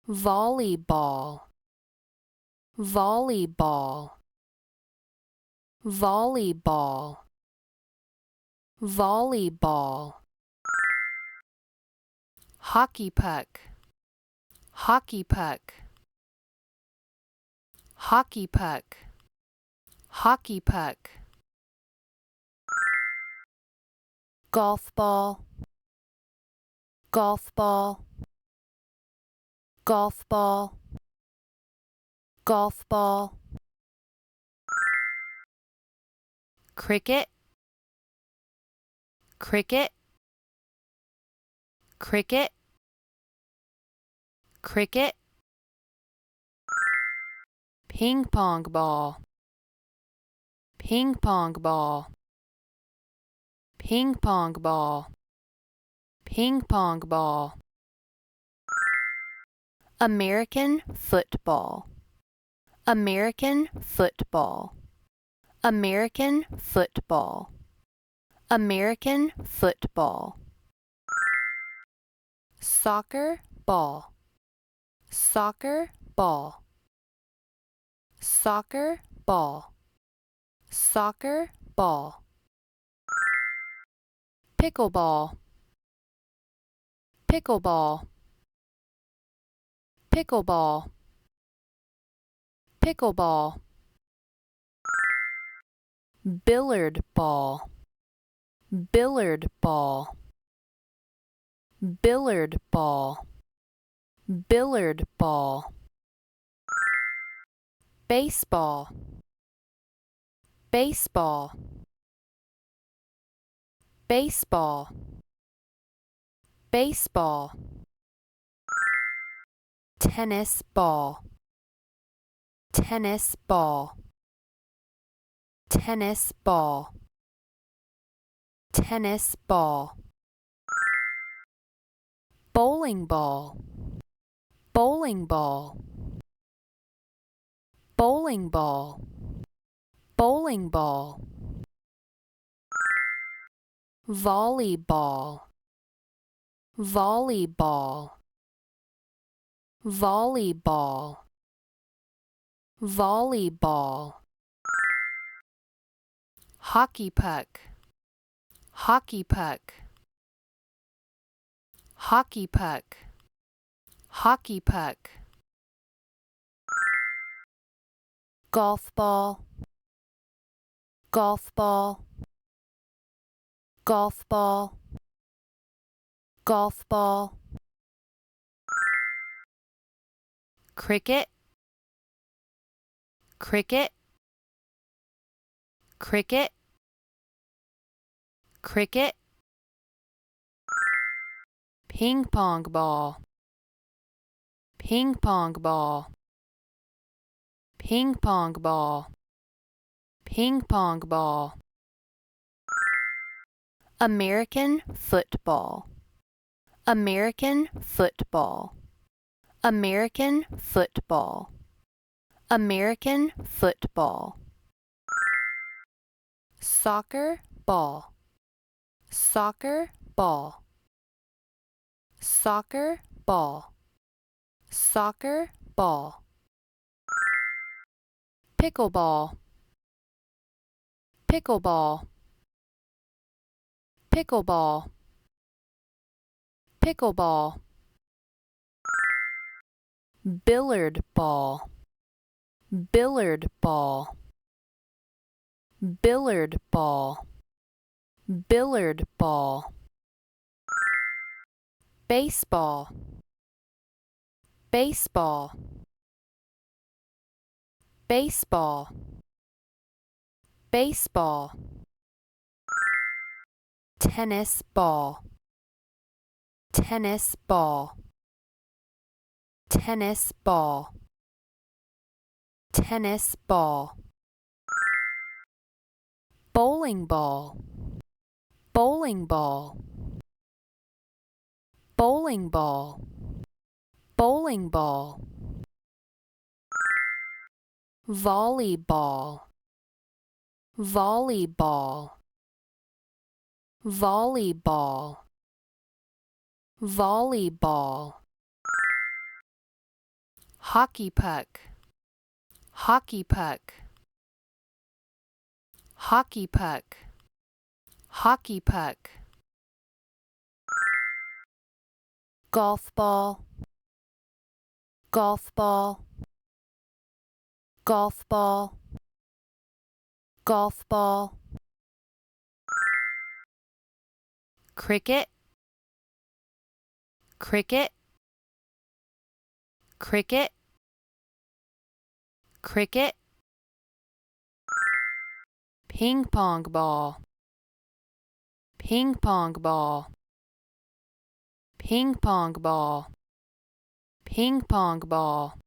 volleyball, volleyball, volleyball, volleyball. Hockey puck, hockey puck, hockey puck, hockey puck. Golf ball, golf ball, golf ball, golf ball. Cricket, cricket, cricket, cricket. Ping pong ball, ping pong ball, ping pong ball, ping pong ball. American football, American football, American football, American football. Soccer ball, soccer ball, soccer ball, soccer ball. Pickleball, pickleball, pickleball, pickleball. Billiard ball, billiard ball, billiard ball, billiard ball. Baseball, baseball, baseball, baseball. Tennis ball, tennis ball, tennis ball, tennis ball. Bowling ball, bowling ball, bowling ball, bowling ball. Volleyball, volleyball, volleyball, volleyball. Hockey puck, hockey puck, hockey puck, hockey puck. Golf ball, golf ball, golf ball, golf ball. Cricket, cricket, cricket, cricket. Ping pong ball, ping pong ball, ping pong ball, ping pong ball. American football, American football, American football, American football. Soccer ball, soccer ball, soccer ball, soccer ball. Pickleball, pickleball, pickleball, pickleball. Billiard ball, billiard ball, billiard ball, billiard ball. Baseball, baseball, baseball, baseball. Tennis ball, tennis ball, tennis ball, tennis ball. Bowling ball, bowling ball, bowling ball, bowling ball. Volleyball, volleyball, volleyball, volleyball. hockey puck, hockey puck, hockey puck, hockey puck. Golf ball, golf ball, golf ball, golf ball. Cricket, cricket, cricket, cricket. Ping pong ball, ping pong ball, ping pong ball, ping pong ball.